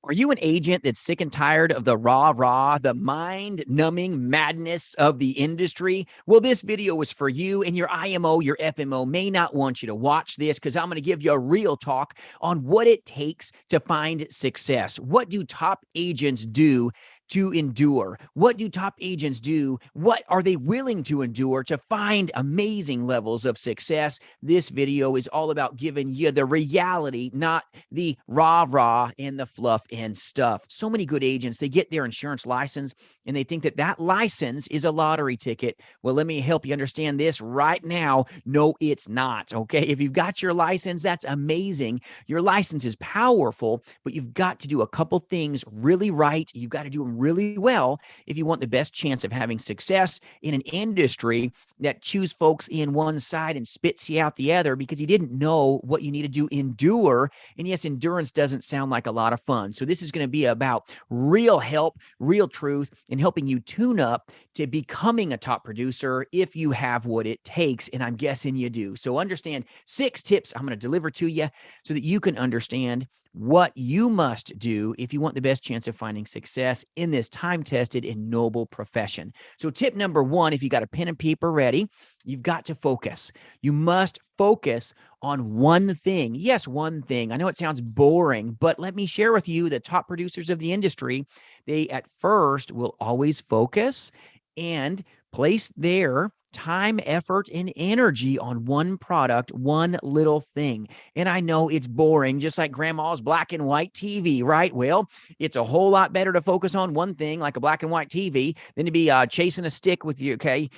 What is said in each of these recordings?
Are you an agent that's sick and tired of the rah-rah, the mind-numbing madness of the industry? Well, this video is for you, and your IMO, your FMO may not want you to watch this because I'm going to give you a real talk on what it takes to find success. What do top agents do to endure? What do top agents do? What are they willing to endure to find amazing levels of success? This video is all about giving you the reality, not the rah-rah and the fluff and stuff. So many good agents, they get their insurance license and they think that that license is a lottery ticket. Well, let me help you understand this right now. No, it's not, okay? If you've got your license, that's amazing. Your license is powerful, but you've got to do a couple things really right. You've got to do them really well if you want the best chance of having success in an industry that chews folks in one side and spits you out the other because you didn't know what you need to endure. And yes, endurance doesn't sound like a lot of fun. So this is going to be about real help, real truth, and helping you tune up to becoming a top producer if you have what it takes. And I'm guessing you do. So understand 6 tips I'm going to deliver to you so that you can understand what you must do if you want the best chance of finding success in this time-tested and noble profession. So tip number 1, if you got a pen and paper ready, you've got to focus. You must focus on one thing. Yes, one thing. I know it sounds boring, but let me share with you the top producers of the industry. They at first will always focus and place their time, effort, and energy on one product, one little thing. And I know it's boring, just like grandma's black and white TV, right? Well, it's a whole lot better to focus on one thing like a black and white TV than to be chasing a stick with you, okay,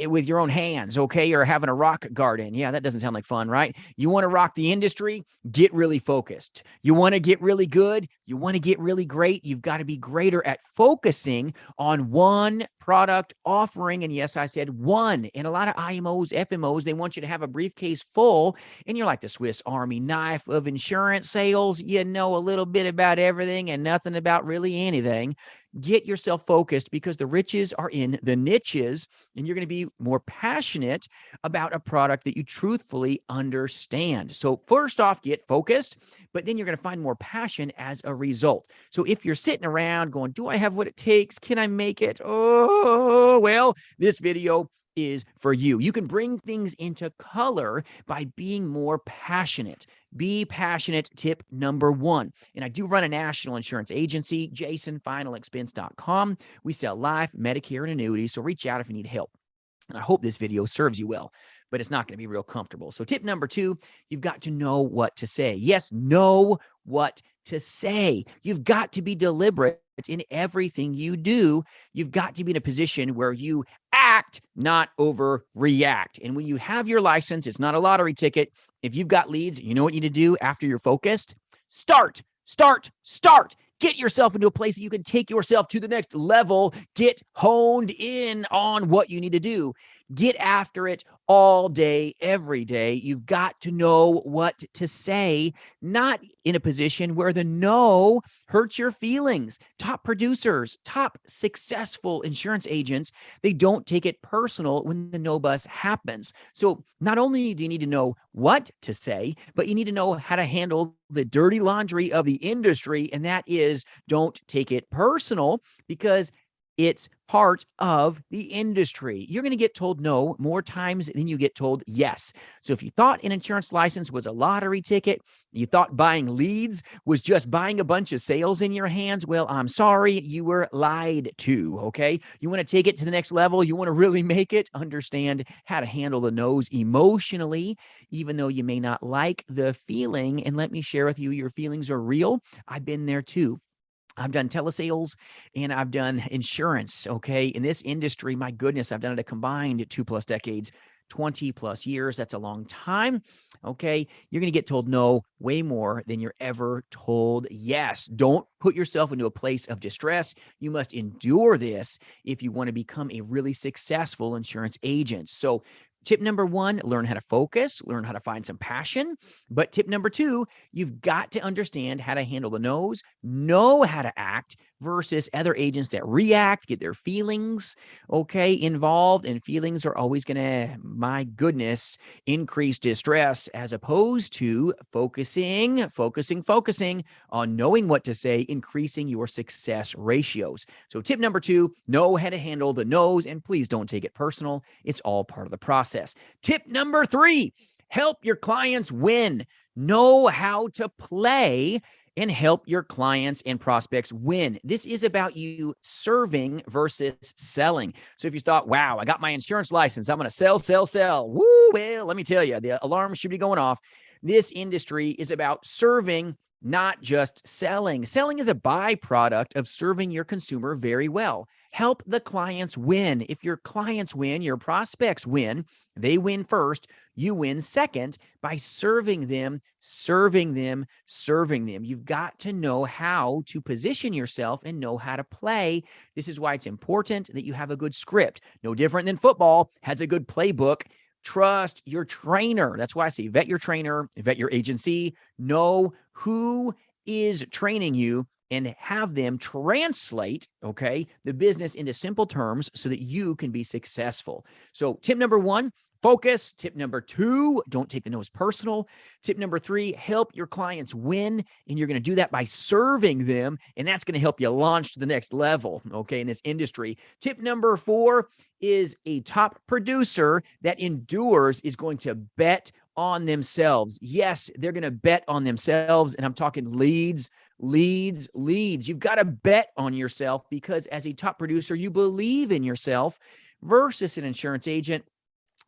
with your own hands, okay, or having a rock garden. Yeah, that doesn't sound like fun, right? You want to rock the industry? Get really focused. You want to get really good? You want to get really great? You've got to be greater at focusing on one product offering. And yes, I said one. And a lot of IMOs, FMOs, they want you to have a briefcase full, and you're like the Swiss Army knife of insurance sales. You know a little bit about everything and nothing about really anything. Get yourself focused because the riches are in the niches, and you're going to be more passionate about a product that you truthfully understand. So first off, get focused, but then you're going to find more passion as a result. So if you're sitting around going, do I have what it takes? Can I make it? Oh, well, this video is for you. You can bring things into color by being more passionate. Be passionate, tip number 1. And I do run a national insurance agency, jasonfinalexpense.com. We sell life, Medicare, and annuities, so reach out if you need help. And I hope this video serves you well, but it's not going to be real comfortable. So tip number 2, you've got to know what to say. Yes, know what to say. You've got to be deliberate in everything you do. You've got to be in a position where you act, not overreact. And when you have your license, it's not a lottery ticket. If you've got leads, you know what you need to do after you're focused? Start. Get yourself into a place that you can take yourself to the next level. Get honed in on what you need to do. Get after it all day, every day. You've got to know what to say, not in a position where the no hurts your feelings. Top producers, top successful insurance agents, they don't take it personal when the no bus happens. So not only do you need to know what to say, but you need to know how to handle the dirty laundry of the industry, and that is don't take it personal because it's part of the industry. You're going to get told no more times than you get told yes. So if you thought an insurance license was a lottery ticket, you thought buying leads was just buying a bunch of sales in your hands, well, I'm sorry, you were lied to, okay? You want to take it to the next level, you want to really make it, understand how to handle the no's emotionally, even though you may not like the feeling. And let me share with you, your feelings are real. I've been there too. I've done telesales and I've done insurance, okay? In this industry, my goodness, I've done it a combined 2+ decades, 20+ years. That's a long time, okay? You're going to get told no way more than you're ever told yes. Don't put yourself into a place of distress. You must endure this if you want to become a really successful insurance agent. So tip number 1, learn how to focus, learn how to find some passion. But tip number 2, you've got to understand how to handle the no's, know how to act, versus other agents that react, get their feelings, involved. And feelings are always going to, my goodness, increase distress, as opposed to focusing on knowing what to say, increasing your success ratios. So tip number 2, know how to handle the no's, and please don't take it personal. It's all part of the process. Tip number 3, help your clients win. Know how to play and help your clients and prospects win. This is about you serving versus selling. So if you thought, wow, I got my insurance license, I'm going to sell. Woo, well, let me tell you, the alarm should be going off. This industry is about serving, not just selling. Selling is a byproduct of serving your consumer very well. Help the clients win. If your clients win, your prospects win. They win first. You win second by serving them. You've got to know how to position yourself and know how to play. This is why it's important that you have a good script. No different than football has a good playbook. Trust your trainer. That's why I say vet your trainer, vet your agency, know who is training you, and have them translate, the business into simple terms so that you can be successful. So tip number 1, focus. Tip number 2, don't take the no's personal. Tip number 3, help your clients win. And you're going to do that by serving them. And that's going to help you launch to the next level, in this industry. Tip number 4 is a top producer that endures is going to bet on themselves. Yes, they're going to bet on themselves. And I'm talking leads. You've got to bet on yourself, because as a top producer, you believe in yourself, versus an insurance agent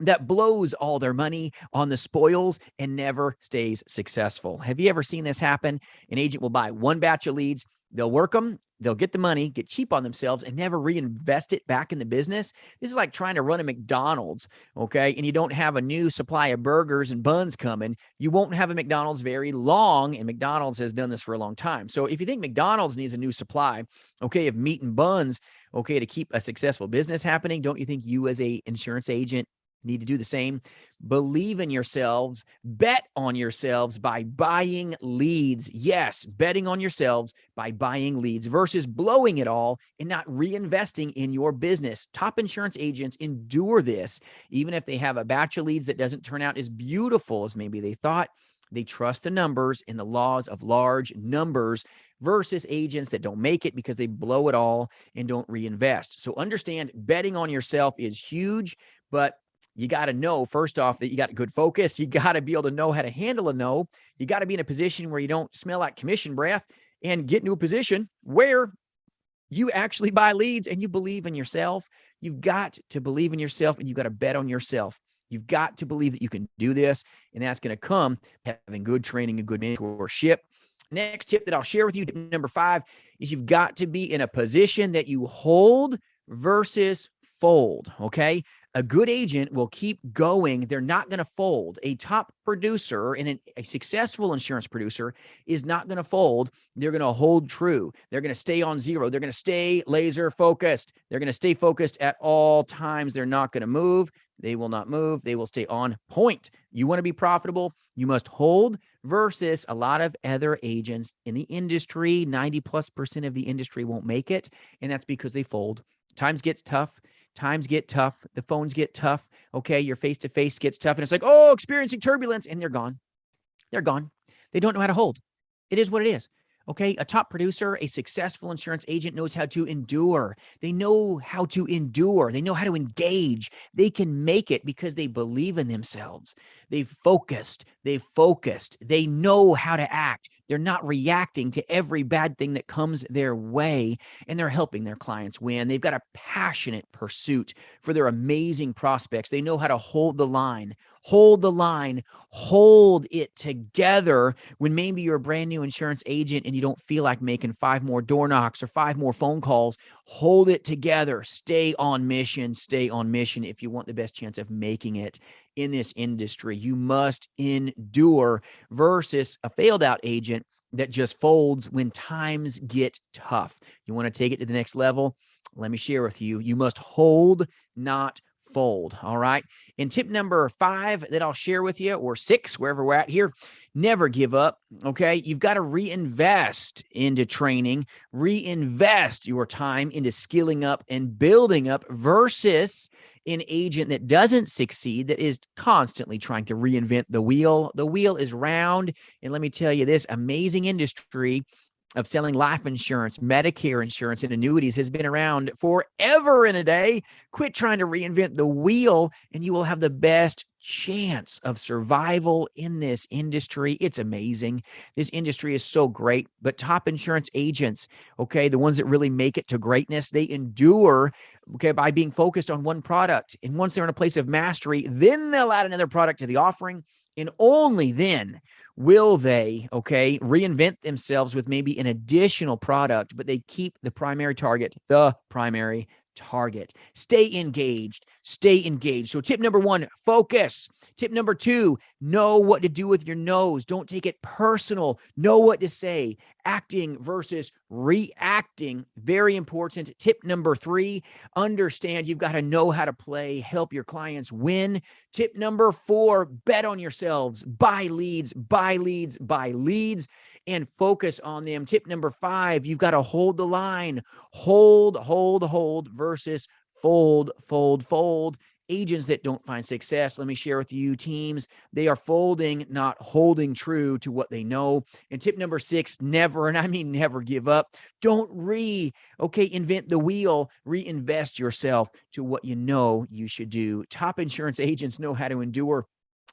that blows all their money on the spoils and never stays successful. Have you ever seen this happen? An agent will buy one batch of leads, they'll work them, they'll get the money, get cheap on themselves, and never reinvest it back in the business. This is like trying to run a McDonald's, and you don't have a new supply of burgers and buns coming. You won't have a McDonald's very long, and McDonald's has done this for a long time. So if you think McDonald's needs a new supply, of meat and buns, to keep a successful business happening, don't you think you as a insurance agent need to do the same? Believe in yourselves, bet on yourselves by buying leads. Yes, betting on yourselves by buying leads versus blowing it all and not reinvesting in your business. Top insurance agents endure this, even if they have a batch of leads that doesn't turn out as beautiful as maybe they thought. They trust the numbers and the laws of large numbers versus agents that don't make it because they blow it all and don't reinvest. So understand, betting on yourself is huge, but you got to know, first off, that you got good focus. You got to be able to know how to handle a no. You got to be in a position where you don't smell like commission breath, and get into a position where you actually buy leads and you believe in yourself. You've got to believe in yourself, and you've got to bet on yourself. You've got to believe that you can do this, and that's going to come having good training and good mentorship. Next tip that I'll share with you, tip number 5, is you've got to be in a position that you hold versus fold, A good agent will keep going. They're not going to fold. A top producer and a successful insurance producer is not going to fold. They're going to hold true. They're going to stay on zero. They're going to stay laser focused. They're going to stay focused at all times. They're not going to move. They will not move. They will stay on point. You want to be profitable, you must hold, versus a lot of other agents in the industry. 90+% of the industry won't make it, and that's because they fold. Times get tough. The phones get tough. Your face-to-face gets tough. And it's like, experiencing turbulence. And they're gone. They don't know how to hold. It is what it is. A top producer, a successful insurance agent knows how to endure. They know how to endure. They know how to engage. They can make it because they believe in themselves. They've focused. They know how to act. They're not reacting to every bad thing that comes their way, and they're helping their clients win. They've got a passionate pursuit for their amazing prospects. They know how to hold the line, hold it together when maybe you're a brand new insurance agent and you don't feel like making 5 more door knocks or 5 more phone calls. Hold it together. Stay on mission if you want the best chance of making it in this industry. You must endure versus a failed out agent that just folds when times get tough. You want to take it to the next level? Let me share with you. You must hold, not fold. All right. And tip number 5 that I'll share with you, or 6, wherever we're at here, never give up. Okay. You've got to reinvest into training, reinvest your time into skilling up and building up versus an agent that doesn't succeed, that is constantly trying to reinvent the wheel. The wheel is round. And let me tell you, this amazing industry of selling life insurance, Medicare insurance, and annuities has been around forever and a day. Quit trying to reinvent the wheel, and you will have the best chance of survival in this industry. It's amazing. This industry is so great, but top insurance agents, okay, the ones that really make it to greatness, they endure, okay, by being focused on one product. And once they're in a place of mastery, then they'll add another product to the offering. And only then will they, okay, reinvent themselves with maybe an additional product, but they keep the primary target, the primary target. Stay engaged. Stay engaged. So tip number 1, focus. Tip number 2, know what to do with your no's. Don't take it personal. Know what to say. Acting versus reacting. Very important. Tip number 3, understand you've got to know how to play, help your clients win. Tip number 4, bet on yourselves. Buy leads, buy leads, buy leads, and focus on them. Tip number 5, you've got to hold the line. Hold versus fold, fold, fold. Agents that don't find success, let me share with you, teams, they are folding, not holding true to what they know. And tip number 6, never, and I mean never, give up. Don't invent the wheel. Reinvest yourself to what you know you should do. Top insurance agents know how to endure.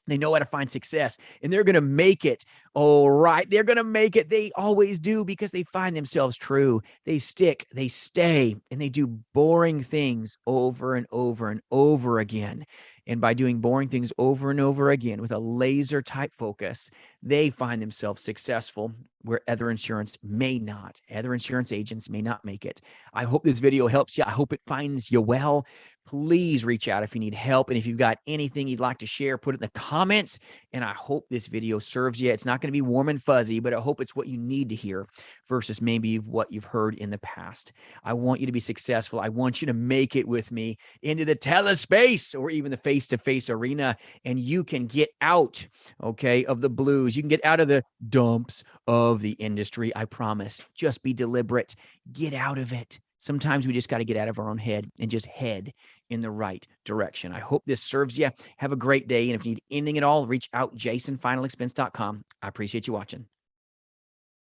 They know how to find success, and they're going to make it. All right. They're going to make it. They always do, because they find themselves true. They stick, they stay, and they do boring things over and over and over again. And by doing boring things over and over again with a laser type focus, they find themselves successful where other insurance may not. Other insurance agents may not make it. I hope this video helps you. I hope it finds you well. Please reach out if you need help. And if you've got anything you'd like to share, put it in the comments. And I hope this video serves you. It's not going to be warm and fuzzy, but I hope it's what you need to hear versus maybe what you've heard in the past. I want you to be successful. I want you to make it with me into the telespace or even the face-to-face arena, and you can get out, okay, of the blues. You can get out of the dumps of the industry. I promise. Just be deliberate. Get out of it. Sometimes we just got to get out of our own head and just head in the right direction. I hope this serves you. Have a great day. And if you need anything at all, reach out, jasonfinalexpense.com. I appreciate you watching.